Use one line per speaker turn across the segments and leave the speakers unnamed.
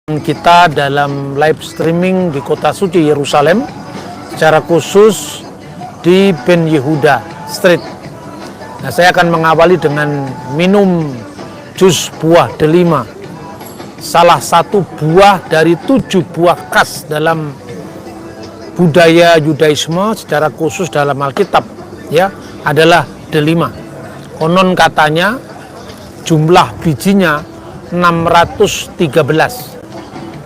Kita dalam live streaming di kota suci Yerusalem, secara khusus di Ben Yehuda Street. Nah, saya akan mengawali dengan minum jus buah delima, salah satu buah dari 7 buah khas dalam budaya Yudaisme, secara khusus dalam Alkitab, ya, adalah delima. Konon katanya jumlah bijinya 613.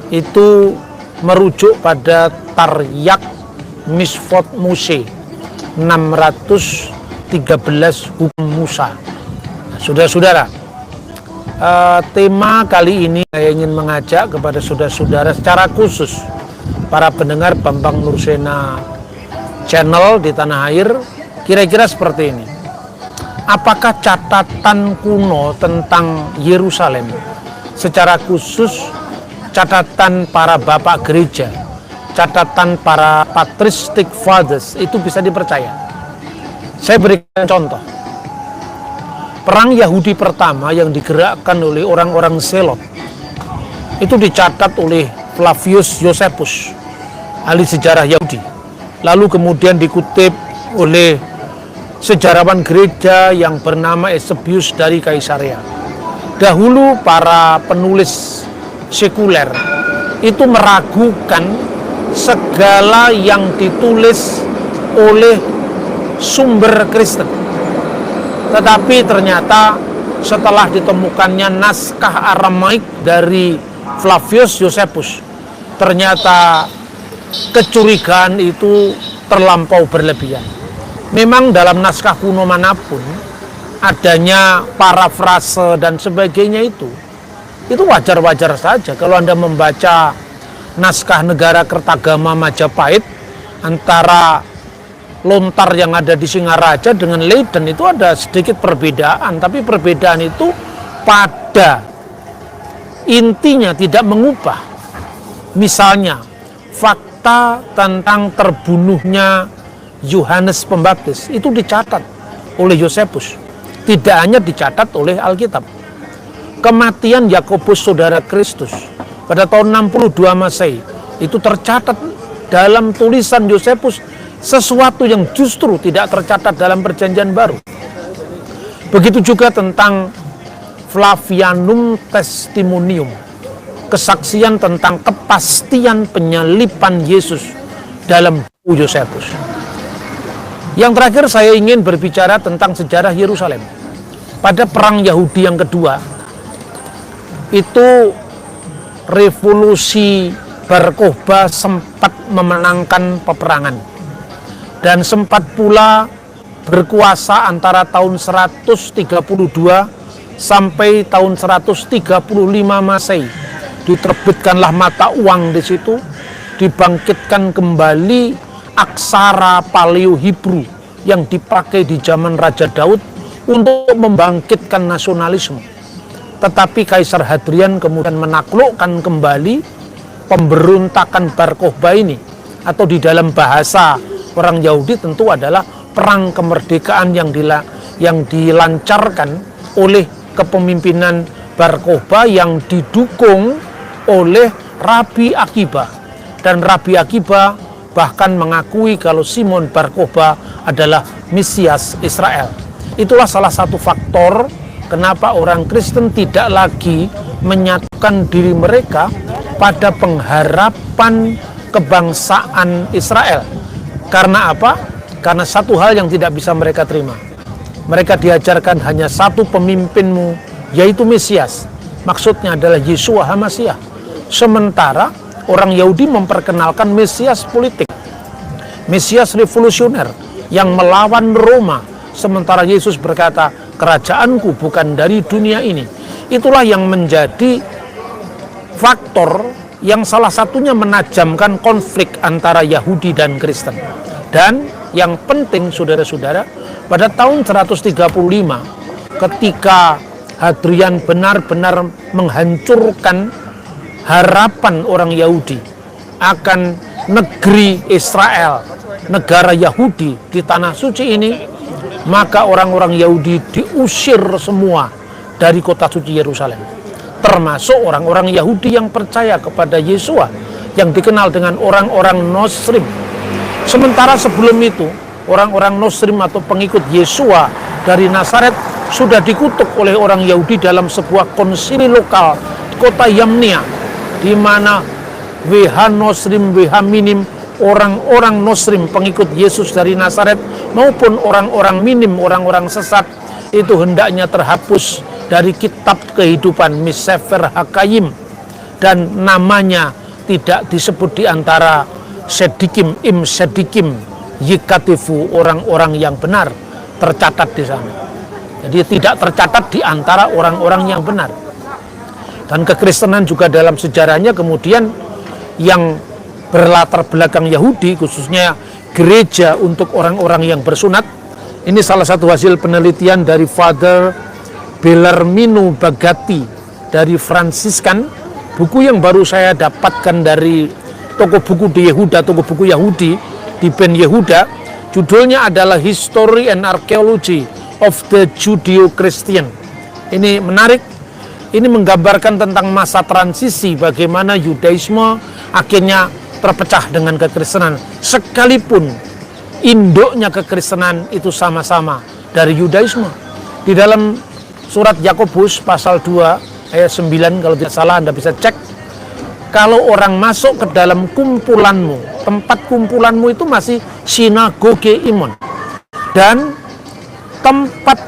Itu merujuk pada Taryak Misfot Mose 613 hukum Musa. Nah, saudara-saudara, tema kali ini saya ingin mengajak kepada saudara-saudara secara khusus para pendengar Bambang Nursena channel di tanah air, kira-kira seperti ini. Apakah catatan kuno tentang Yerusalem, secara khusus catatan para bapak gereja, catatan para patristic fathers, itu bisa dipercaya? Saya berikan contoh. Perang Yahudi pertama yang digerakkan oleh orang-orang Zelot itu dicatat oleh Flavius Josephus, ahli sejarah Yahudi. Lalu kemudian dikutip oleh sejarawan gereja yang bernama Eusebius dari Kaisarea. Dahulu para penulis sekuler itu meragukan segala yang ditulis oleh sumber Kristen. Tetapi ternyata setelah ditemukannya naskah Aramaik dari Flavius Josephus, ternyata kecurigaan itu terlampau berlebihan. Memang dalam naskah kuno manapun adanya parafrase dan sebagainya, itu wajar-wajar saja. Kalau Anda membaca naskah Negara Kertagama Majapahit, antara lontar yang ada di Singaraja dengan Leiden itu ada sedikit perbedaan, tapi perbedaan itu pada intinya tidak mengubah. Misalnya, fakta tentang terbunuhnya Yohanes Pembaptis itu dicatat oleh Josephus, tidak hanya dicatat oleh Alkitab. Kematian Yakobus saudara Kristus pada tahun 62 Masehi itu tercatat dalam tulisan Josephus, sesuatu yang justru tidak tercatat dalam Perjanjian Baru. Begitu juga tentang Flavianum Testimonium, kesaksian tentang kepastian penyaliban Yesus dalam buku Josephus. Yang terakhir saya ingin berbicara tentang sejarah Yerusalem. Pada perang Yahudi yang kedua, itu revolusi Bar Kokhba sempat memenangkan peperangan dan sempat pula berkuasa antara tahun 132 sampai tahun 135 Masehi. Diterbitkanlah mata uang di situ, dibangkitkan kembali aksara Paleo Hebrew yang dipakai di zaman Raja Daud untuk membangkitkan nasionalisme. Tetapi Kaisar Hadrian kemudian menaklukkan kembali pemberontakan Bar Kokhba ini, atau di dalam bahasa orang Yahudi tentu adalah perang kemerdekaan yang dilancarkan oleh kepemimpinan Bar Kokhba yang didukung oleh Rabi Akiba. Dan Rabi Akiba bahkan mengakui kalau Simon Bar Kokhba adalah Mesias Israel. Itulah salah satu faktor kenapa orang Kristen tidak lagi menyatukan diri mereka pada pengharapan kebangsaan Israel. Karena apa? Karena satu hal yang tidak bisa mereka terima. Mereka diajarkan hanya satu pemimpinmu, yaitu Mesias. Maksudnya adalah Yeshua HaMasiah. Sementara orang Yahudi memperkenalkan Mesias politik, Mesias revolusioner yang melawan Roma. Sementara Yesus berkata, kerajaanku bukan dari dunia ini. Itulah yang menjadi faktor yang salah satunya menajamkan konflik antara Yahudi dan Kristen. Dan yang penting saudara-saudara, pada tahun 135 ketika Hadrian benar-benar menghancurkan harapan orang Yahudi akan negeri Israel, negara Yahudi di tanah suci ini, maka orang-orang Yahudi diusir semua dari kota suci Yerusalem. termasuk orang-orang Yahudi yang percaya kepada Yesua, yang dikenal dengan orang-orang Nosrim. Sementara sebelum itu, orang-orang Nosrim atau pengikut Yesua dari Nazaret sudah dikutuk oleh orang Yahudi dalam sebuah konsili lokal di kota Yamnia, di mana WH Nosrim, WH Minim, orang-orang Nosrim pengikut Yesus dari Nazaret maupun orang-orang minim, orang-orang sesat, itu hendaknya terhapus dari kitab kehidupan Sefer Hakayim, dan namanya tidak disebut di antara Sedikim, Im Sedikim, Yikatifu, orang-orang yang benar, tercatat di sana. Jadi tidak tercatat di antara orang-orang yang benar. Dan kekristenan juga dalam sejarahnya kemudian yang berlatar belakang Yahudi, khususnya gereja untuk orang-orang yang bersunat. Ini salah satu hasil penelitian dari Father Bellarmino Bagatti dari Fransiskan, buku yang baru saya dapatkan dari toko buku di Yehuda, toko buku Yahudi di Ben Yehuda. Judulnya adalah History and Archaeology of the Judeo-Christian. Ini menarik. Ini menggambarkan tentang masa transisi, bagaimana Yudaisme akhirnya terpecah dengan kekristenan, sekalipun induknya kekristenan itu sama-sama dari Yudaisme. Di dalam surat Yakobus pasal 2 ayat 9, kalau tidak salah Anda bisa cek, kalau orang masuk ke dalam kumpulanmu, tempat kumpulanmu itu masih sinagoge imon, dan tempat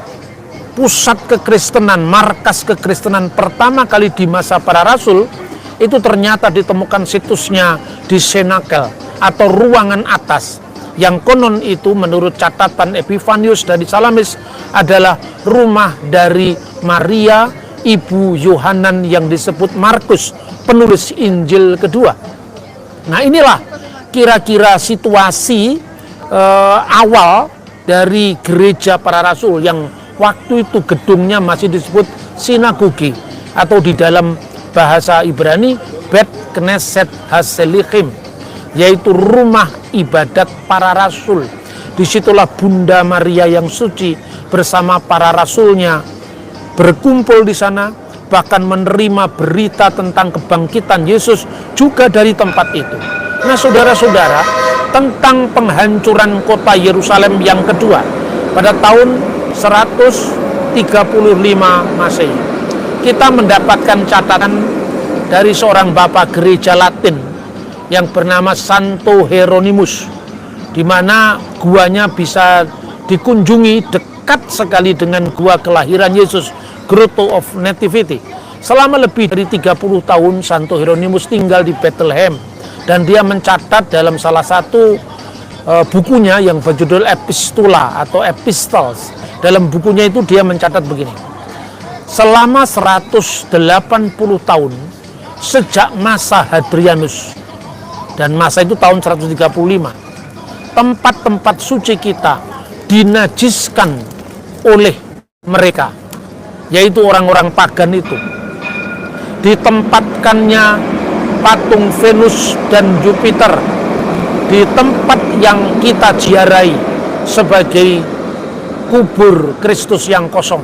pusat kekristenan, markas kekristenan pertama kali di masa para rasul, itu ternyata ditemukan situsnya di Senakel atau ruangan atas, yang konon itu menurut catatan Epifanius dari Salamis adalah rumah dari Maria ibu Yohanan yang disebut Markus, penulis Injil kedua. Nah, inilah kira-kira situasi awal dari gereja para rasul, yang waktu itu gedungnya masih disebut sinagoge, atau di dalam bahasa Ibrani Bet Knesset Haselichim, yaitu rumah ibadat para rasul. Disitulah Bunda Maria yang suci bersama para rasulnya berkumpul di sana, bahkan menerima berita tentang kebangkitan Yesus juga dari tempat itu. Nah, saudara-saudara, tentang penghancuran kota Yerusalem yang kedua pada tahun 135 Masehi, kita mendapatkan catatan dari seorang bapak gereja Latin yang bernama Santo Hieronymus, di mana guanya bisa dikunjungi dekat sekali dengan gua kelahiran Yesus, Grotto of Nativity. Selama lebih dari 30 tahun Santo Hieronymus tinggal di Bethlehem, dan dia mencatat dalam salah satu bukunya yang berjudul Epistula atau Epistles. Dalam bukunya itu dia mencatat begini: selama 180 tahun sejak masa Hadrianus, dan masa itu tahun 135, tempat-tempat suci kita dinajiskan oleh mereka, yaitu orang-orang pagan itu. Ditempatkannya patung Venus dan Jupiter di tempat yang kita ziarahi sebagai kubur Kristus yang kosong,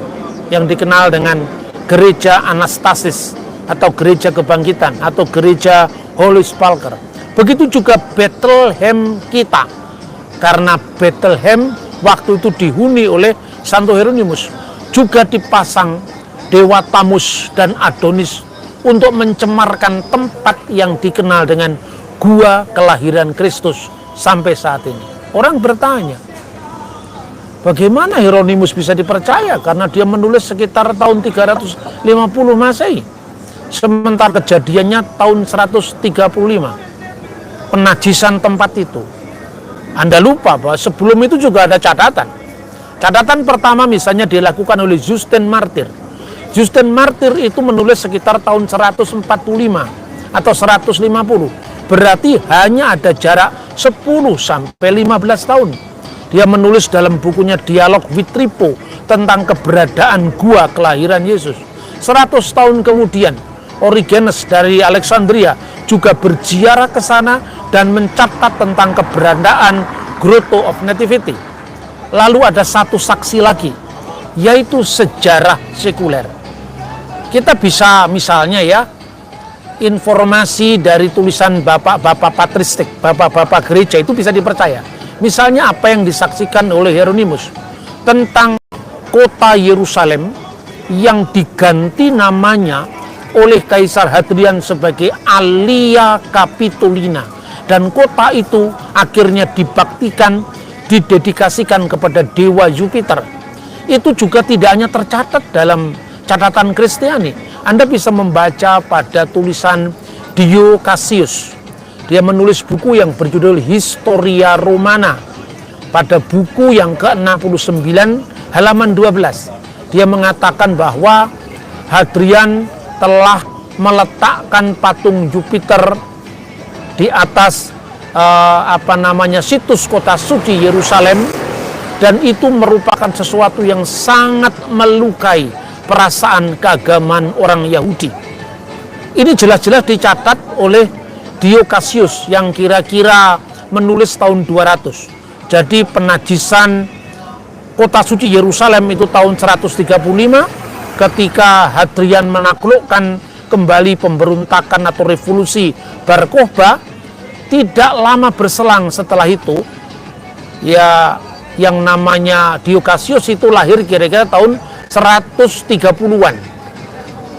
yang dikenal dengan gereja Anastasis atau gereja kebangkitan atau gereja Holy Sepulchre. Begitu juga Bethlehem kita, karena Bethlehem waktu itu dihuni oleh Santo Hieronymus, juga dipasang dewa Tamus dan Adonis untuk mencemarkan tempat yang dikenal dengan gua kelahiran Kristus sampai saat ini. Orang bertanya, bagaimana Hieronymus bisa dipercaya? Karena dia menulis sekitar tahun 350 Masehi, sementara kejadiannya tahun 135. Penajisan tempat itu, Anda lupa bahwa sebelum itu juga ada catatan. Catatan pertama misalnya dilakukan oleh Justin Martyr. Justin Martyr itu menulis sekitar tahun 145 atau 150. Berarti hanya ada jarak 10 sampai 15 tahun. Dia menulis dalam bukunya Dialog Vitripo tentang keberadaan gua kelahiran Yesus. 100 tahun kemudian, Origenes dari Alexandria juga berziarah ke sana dan mencatat tentang keberadaan Grotto of Nativity. Lalu ada satu saksi lagi, yaitu sejarah sekuler. Kita bisa misalnya ya, informasi dari tulisan bapak-bapak patristik, bapak-bapak gereja itu bisa dipercaya. Misalnya apa yang disaksikan oleh Hieronymus tentang kota Yerusalem yang diganti namanya oleh Kaisar Hadrian sebagai Alia Capitolina, dan kota itu akhirnya dibaktikan, didedikasikan kepada dewa Jupiter. Itu juga tidak hanya tercatat dalam catatan Kristiani. Anda bisa membaca pada tulisan Dio Cassius. Dia menulis buku yang berjudul Historia Romana. Pada buku yang ke-69 halaman 12, dia mengatakan bahwa Hadrian telah meletakkan patung Jupiter di atas situs kota suci Yerusalem, dan itu merupakan sesuatu yang sangat melukai perasaan keagamaan orang Yahudi. Ini jelas-jelas dicatat oleh Dio Cassius yang kira-kira menulis tahun 200. Jadi penajisan kota suci Yerusalem itu tahun 135 ketika Hadrian menaklukkan kembali pemberontakan atau revolusi Bar Kokhba. Tidak lama berselang setelah itu, ya, yang namanya Dio Cassius itu lahir kira-kira tahun 130-an.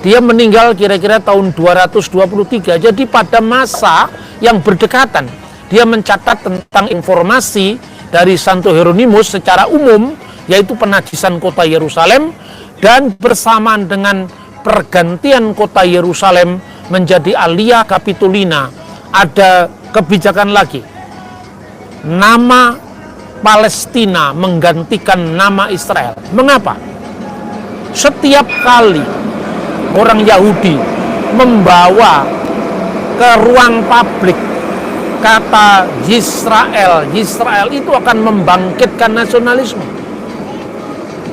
Dia meninggal kira-kira tahun 223. Jadi pada masa yang berdekatan, dia mencatat tentang informasi dari Santo Hieronymus secara umum, yaitu penajisan kota Yerusalem, dan bersamaan dengan pergantian kota Yerusalem menjadi Alia Capitolina, ada kebijakan lagi. Nama Palestina menggantikan nama Israel. Mengapa? Setiap kali orang Yahudi membawa ke ruang publik kata Yisrael, Yisrael itu akan membangkitkan nasionalisme.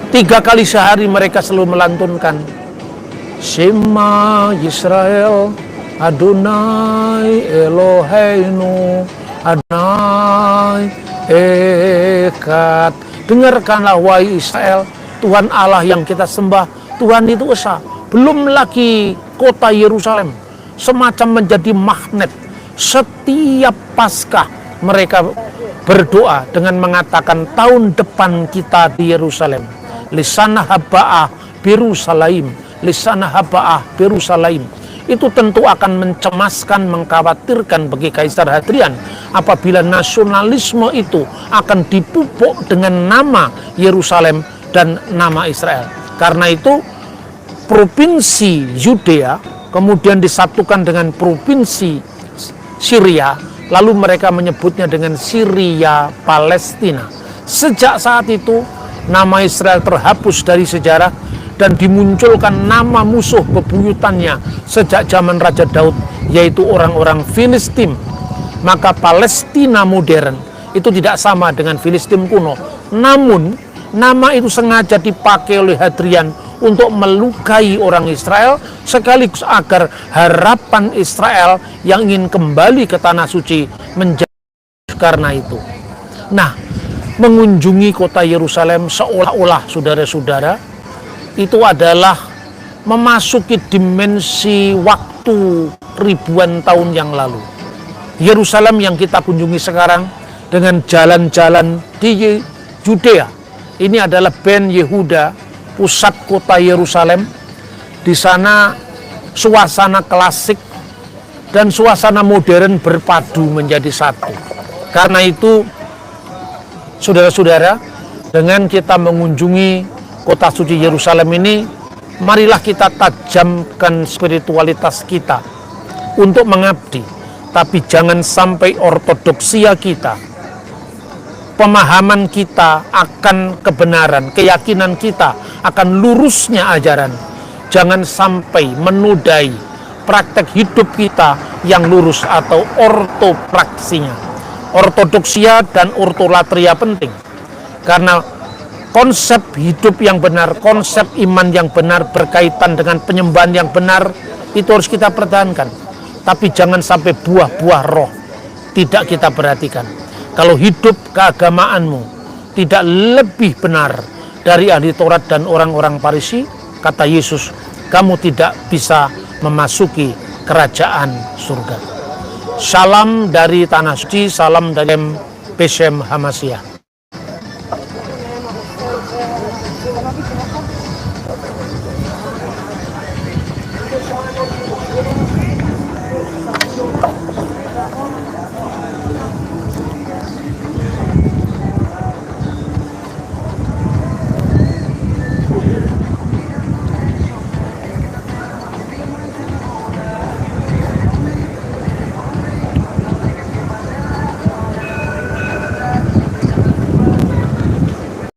3 kali sehari mereka selalu melantunkan Shema Yisrael Adonai Eloheinu Adonai Echad. Dengarkanlah wahai Israel, Tuhan Allah yang kita sembah, Tuhan itu esa. Belum lagi kota Yerusalem semacam menjadi magnet. Setiap Paskah mereka berdoa dengan mengatakan tahun depan kita di Yerusalem. Lisana haba'ah Birusalaim, lisana haba'ah Birusalaim. Itu tentu akan mencemaskan, mengkhawatirkan bagi Kaisar Hadrian apabila nasionalisme itu akan dipupuk dengan nama Yerusalem dan nama Israel. Karena itu provinsi Yudea kemudian disatukan dengan provinsi Syria, lalu mereka menyebutnya dengan Syria Palestina. Sejak saat itu nama Israel terhapus dari sejarah dan dimunculkan nama musuh bebuyutannya sejak zaman Raja Daud, yaitu orang-orang Filistin. Maka Palestina modern itu tidak sama dengan Filistin kuno. Namun nama itu sengaja dipakai oleh Hadrian untuk melukai orang Israel, sekaligus agar harapan Israel yang ingin kembali ke tanah suci menjadi karena itu. Nah, mengunjungi kota Yerusalem seolah-olah, saudara-saudara, itu adalah memasuki dimensi waktu ribuan tahun yang lalu. Yerusalem yang kita kunjungi sekarang dengan jalan-jalan di Yudea, ini adalah Ben Yehuda, pusat kota Yerusalem. Di sana suasana klasik dan suasana modern berpadu menjadi satu. Karena itu, saudara-saudara, dengan kita mengunjungi kota suci Yerusalem ini, marilah kita tajamkan spiritualitas kita untuk mengabdi. Tapi jangan sampai ortodoksia kita, pemahaman kita akan kebenaran, keyakinan kita akan lurusnya ajaran, jangan sampai menodai praktek hidup kita yang lurus atau ortopraksinya. Ortodoksia dan ortolatria penting, karena konsep hidup yang benar, konsep iman yang benar berkaitan dengan penyembahan yang benar, itu harus kita pertahankan. Tapi jangan sampai buah-buah roh tidak kita perhatikan. Kalau hidup keagamaanmu tidak lebih benar dari ahli Taurat dan orang-orang Farisi, kata Yesus, kamu tidak bisa memasuki kerajaan surga. Salam dari Tanah Suci, salam dari Beshem Hamasya.